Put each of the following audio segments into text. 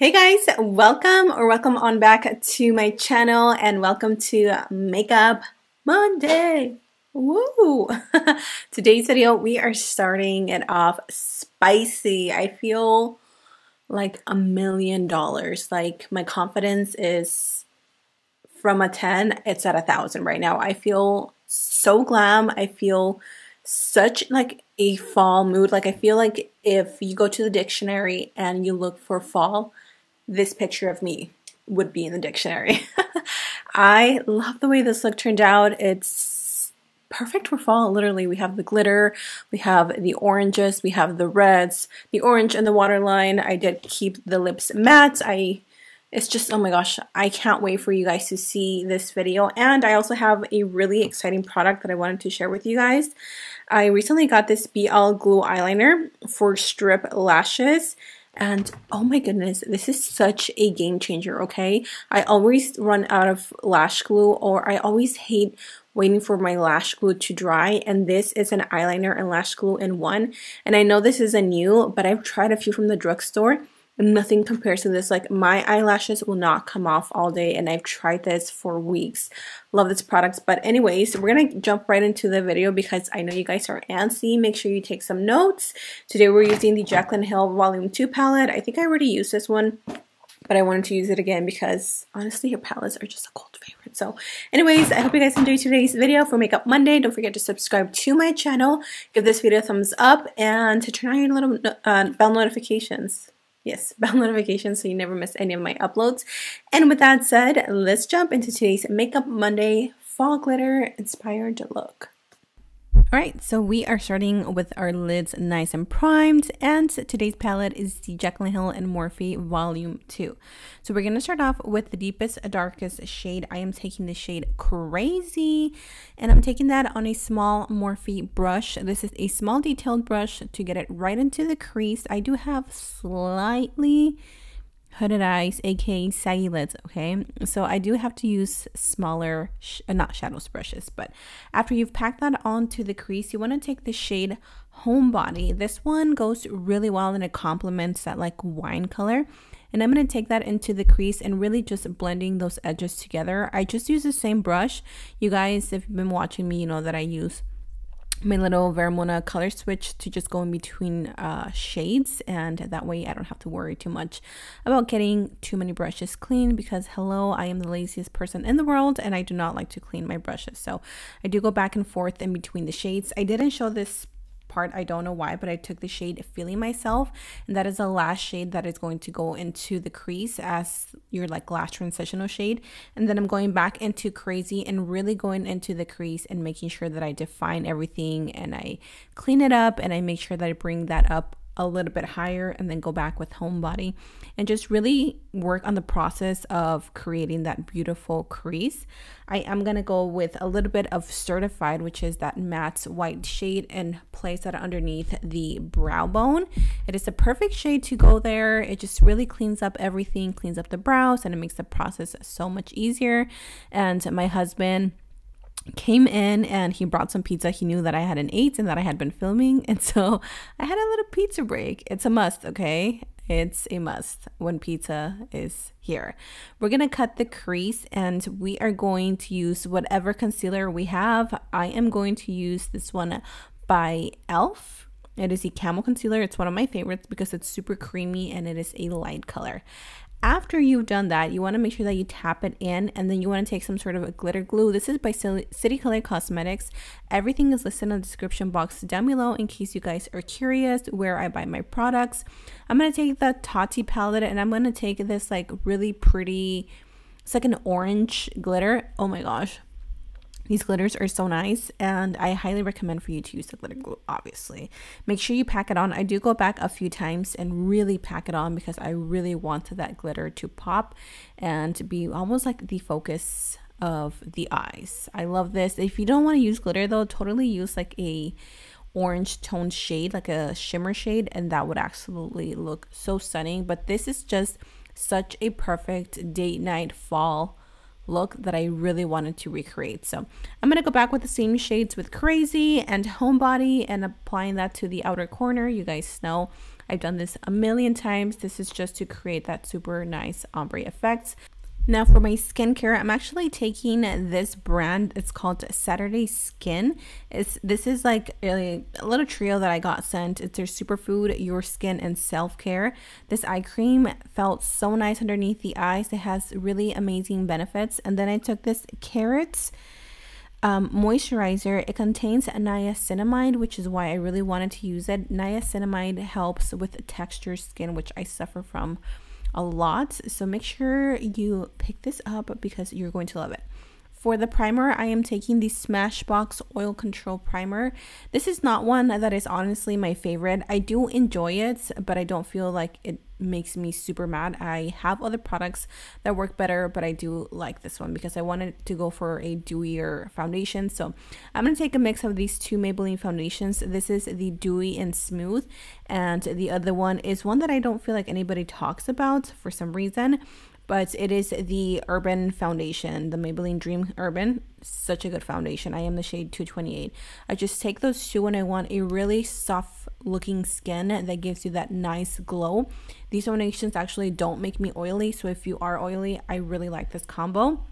Hey guys, welcome on back to my channel and welcome to Makeup Monday. Woo! Today's video, we are starting it off spicy. I feel like $1 million. Like my confidence is from a 10, it's at 1,000 right now. I feel so glam. I feel such like a fall mood. Like I feel like if you go to the dictionary and you look for fall, this picture of me would be in the dictionary. I love the way this look turned out. It's perfect for fall, literally. We have the glitter, we have the oranges, we have the reds, the orange and the waterline. I did keep the lips matte. It's just, oh my gosh, I can't wait for you guys to see this video. And I also have a really exciting product that I wanted to share with you guys. I recently got this BL Glue Eyeliner for strip lashes. And oh my goodness, this is such a game changer, okay? I always run out of lash glue, or I always hate waiting for my lash glue to dry, and this is an eyeliner and lash glue in one. And I know this isn't new, but I've tried a few from the drugstore. Nothing compares to this. Like my eyelashes will not come off all day, and I've tried this for weeks. Love this product. But anyways, we're gonna jump right into the video because I know you guys are antsy. Make sure you take some notes. Today we're using the Jaclyn Hill Volume 2 palette. I think I already used this one, but I wanted to use it again because honestly her palettes are just a cult favorite. So anyways, I hope you guys enjoyed today's video for Makeup Monday. Don't forget to subscribe to my channel, give this video a thumbs up, and to turn on your little bell notifications. Yes, bell notifications so you never miss any of my uploads. And with that said, let's jump into today's Makeup Monday fall glitter inspired look. Alright, so we are starting with our lids nice and primed, and today's palette is the Jaclyn Hill and Morphe Volume 2. So we're going to start off with the deepest, darkest shade. I am taking the shade Crazy, and I'm taking that on a small Morphe brush. This is a small detailed brush to get it right into the crease. I do have slightly hooded eyes, aka saggy lids, okay? So I do have to use smaller, not shadows brushes, but after you've packed that onto the crease, you want to take the shade Homebody. This one goes really well and it complements that like wine color. And I'm going to take that into the crease and really just blending those edges together. I just use the same brush. You guys, if you've been watching me, you know that I use my little Vermona color switch to just go in between shades, and that way I don't have to worry too much about getting too many brushes clean, because hello, I am the laziest person in the world and I do not like to clean my brushes. So I do go back and forth in between the shades. I didn't show this part, I don't know why, but I took the shade Feeling Myself, and that is the last shade that is going to go into the crease as your like last transitional shade. And then I'm going back into Crazy and really going into the crease and making sure that I define everything and I clean it up, and I make sure that I bring that up a little bit higher, and then go back with Homebody and just really work on the process of creating that beautiful crease. I am going to go with a little bit of Certified, which is that matte white shade, and place that underneath the brow bone. It is a perfect shade to go there. It just really cleans up everything, cleans up the brows, and it makes the process so much easier. And my husband came in and he brought some pizza. He knew that I hadn't ate and that I had been filming, and so I had a little pizza break. It's a must, okay? It's a must when pizza is here. We're gonna cut the crease and we are going to use whatever concealer we have. I am going to use this one by ELF. It is a camel concealer. It's one of my favorites because it's super creamy and it is a light color. After you've done that, you want to make sure that you tap it in, and then you want to take some sort of a glitter glue. This is by City Color Cosmetics. Everything is listed in the description box down below in case you guys are curious where I buy my products. I'm going to take the Tati palette and I'm going to take this like really pretty, it's like an orange glitter. Oh my gosh. These glitters are so nice, and I highly recommend for you to use the glitter glue, obviously. Make sure you pack it on. I do go back a few times and really pack it on because I really want that glitter to pop and be almost like the focus of the eyes. I love this. If you don't want to use glitter though, totally use like a orange toned shade, like a shimmer shade, and that would absolutely look so stunning. But this is just such a perfect date night fall look that I really wanted to recreate. So I'm going to go back with the same shades with Crazy and Homebody and applying that to the outer corner. You guys know I've done this a million times. This is just to create that super nice ombre effect. Now for my skincare, I'm actually taking this brand. It's called Saturday Skin. This is like a little trio that I got sent. It's their Superfood, Your Skin, and Self-Care. This eye cream felt so nice underneath the eyes. It has really amazing benefits. And then I took this Carrots moisturizer. It contains niacinamide, which is why I really wanted to use it. Niacinamide helps with textured skin, which I suffer from a lot, so make sure you pick this up because you're going to love it. For the primer, I am taking the Smashbox Oil Control Primer. This is not one that is honestly my favorite. I do enjoy it, but I don't feel like it makes me super mad. I have other products that work better, but I do like this one because I wanted to go for a dewier foundation. So I'm going to take a mix of these two Maybelline foundations. This is the Dewy and Smooth, and the other one is one that I don't feel like anybody talks about for some reason, but it is the Urban Foundation, the Maybelline Dream Urban. Such a good foundation. I am the shade 228. I just take those two when I want a really soft looking skin that gives you that nice glow. These foundations actually don't make me oily, so if you are oily, I really like this combo.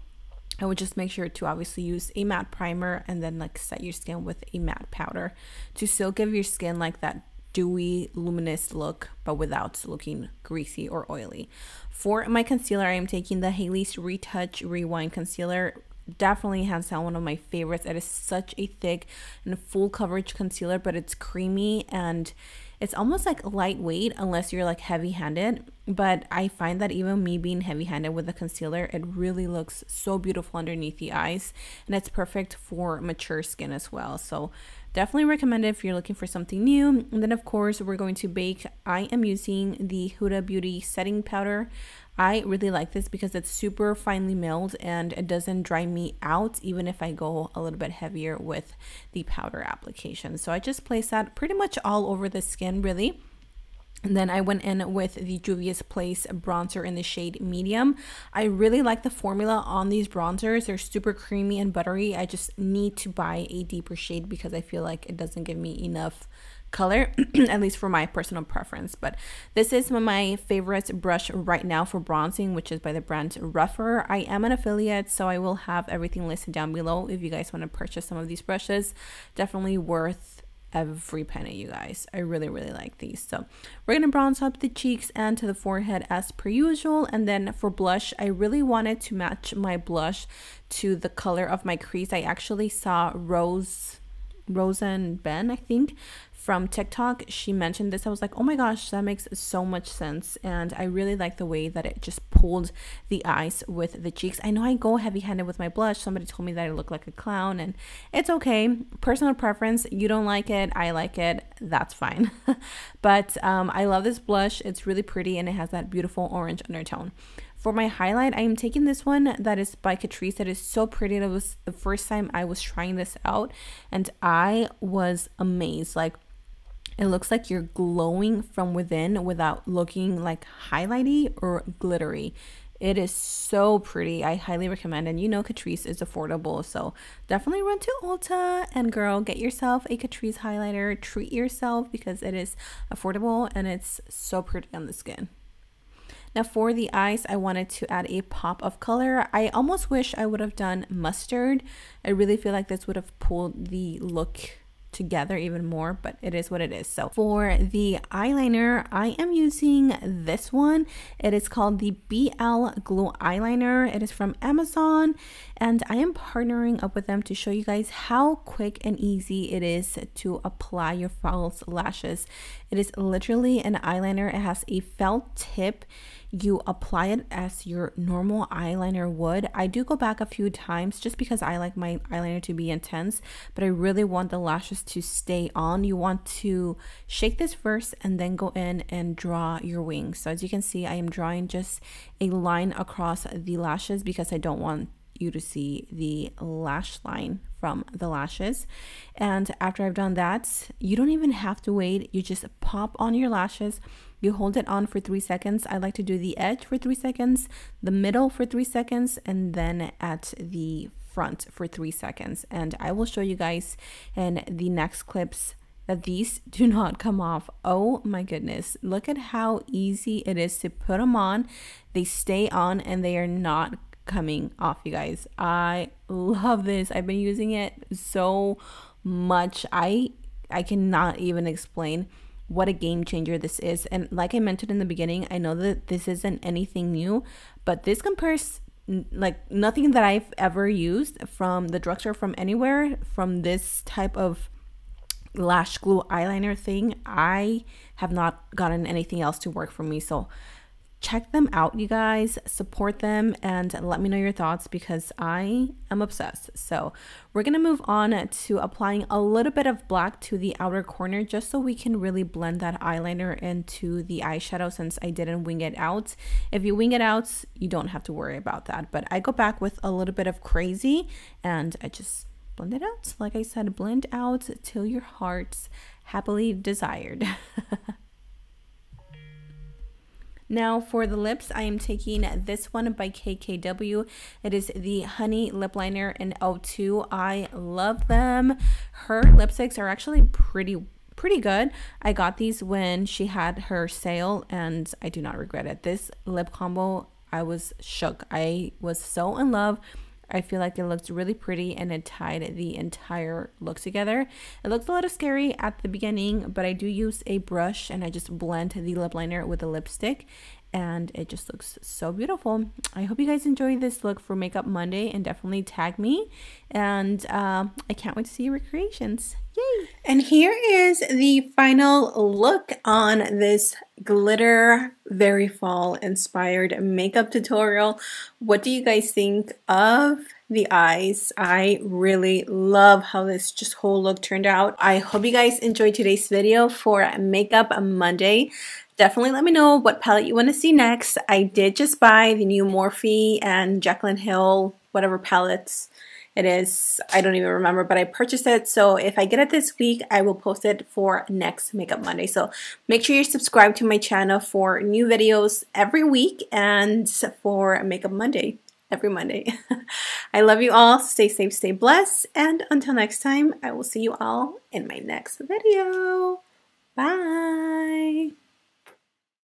I would just make sure to obviously use a matte primer and then like set your skin with a matte powder to still give your skin like that dewy, luminous look, but without looking greasy or oily. For my concealer, I am taking the Haley's Retouch Rewind Concealer. Definitely hands down one of my favorites. It is such a thick and full coverage concealer, but it's creamy and it's almost like lightweight unless you're like heavy-handed. But I find that even me being heavy-handed with the concealer, it really looks so beautiful underneath the eyes, and it's perfect for mature skin as well. So definitely recommend it if you're looking for something new. And then of course we're going to bake. I am using the Huda Beauty setting powder. I really like this because it's super finely milled and it doesn't dry me out even if I go a little bit heavier with the powder application. So I just place that pretty much all over the skin really. And then I went in with the Juvia's Place bronzer in the shade medium. I really like the formula on these bronzers. They're super creamy and buttery. I just need to buy a deeper shade because I feel like it doesn't give me enough color, at least for my personal preference. But this is my favorite brush right now for bronzing, which is by the brand Rougher. I am an affiliate, so I will have everything listed down below if you guys want to purchase some of these brushes. Definitely worth every penny, you guys. I really like these. So we're gonna bronze up the cheeks and to the forehead as per usual. And then for blush, I really wanted to match my blush to the color of my crease. I actually saw Rosen Ben, I think, from TikTok. She mentioned this. I was like, oh my gosh, that makes so much sense. And I really like the way that it just pulled the eyes with the cheeks. I know I go heavy-handed with my blush. Somebody told me that I look like a clown, and it's okay. Personal preference. You don't like it, I like it, that's fine. But I love this blush. It's really pretty and it has that beautiful orange undertone. For my highlight, I am taking this one that is by Catrice. That is so pretty. That was the first time I was trying this out and I was amazed. Like, it looks like you're glowing from within without looking like highlighty or glittery. It is so pretty. I highly recommend. And you know Catrice is affordable, so definitely run to Ulta and girl, get yourself a Catrice highlighter. Treat yourself because it is affordable and it's so pretty on the skin. Now for the eyes, I wanted to add a pop of color. I almost wish I would have done mustard. I really feel like this would have pulled the look together even more, but it is what it is. So for the eyeliner, I am using this one. It is called the BL Glue Eyeliner. It is from Amazon and I am partnering up with them to show you guys how quick and easy it is to apply your false lashes. It is literally an eyeliner. It has a felt tip. You apply it as your normal eyeliner would. I do go back a few times just because I like my eyeliner to be intense, but I really want the lashes to stay on. You want to shake this first and then go in and draw your wings. So as you can see, I am drawing just a line across the lashes because I don't want you to see the lash line from the lashes. And after I've done that, you don't even have to wait. You just pop on your lashes. You hold it on for 3 seconds. I like to do the edge for 3 seconds, the middle for 3 seconds, and then at the front for 3 seconds. And I will show you guys in the next clips that these do not come off. Oh my goodness. Look at how easy it is to put them on. They stay on and they are not coming off, you guys. I love this. I've been using it so much. I cannot even explain what a game changer this is. And like I mentioned in the beginning, I know that this isn't anything new, but this compares like nothing that I've ever used from the drugstore, from anywhere, from this type of lash glue eyeliner thing. I have not gotten anything else to work for me. So check them out, you guys. Support them and let me know your thoughts because I am obsessed. So we're gonna move on to applying a little bit of black to the outer corner just so we can really blend that eyeliner into the eyeshadow, since I didn't wing it out. If you wing it out, you don't have to worry about that, but I go back with a little bit of crazy and I just blend it out. Like I said, blend out till your heart's happily desired. Now for the lips, I am taking this one by KKW. It is the Honey Lip Liner in 02. I love them. Her lipsticks are actually pretty good. I got these when she had her sale and I do not regret it. This lip combo, I was shook. I was so in love. I feel like it looks really pretty and it tied the entire look together. It looks a little scary at the beginning, but I do use a brush and I just blend the lip liner with a lipstick and it just looks so beautiful. I hope you guys enjoy this look for Makeup Monday and definitely tag me. And I can't wait to see your recreations. Yay! And here is the final look on this glitter, very fall inspired makeup tutorial. What do you guys think of the eyes? I really love how this just whole look turned out. I hope you guys enjoyed today's video for Makeup Monday. Definitely let me know what palette you want to see next. I did just buy the new Morphe and Jaclyn Hill, whatever palettes it is. I don't even remember, but I purchased it. So if I get it this week, I will post it for next Makeup Monday. So make sure you're subscribed to my channel for new videos every week and for Makeup Monday every Monday. I love you all. Stay safe, stay blessed. And until next time, I will see you all in my next video. Bye.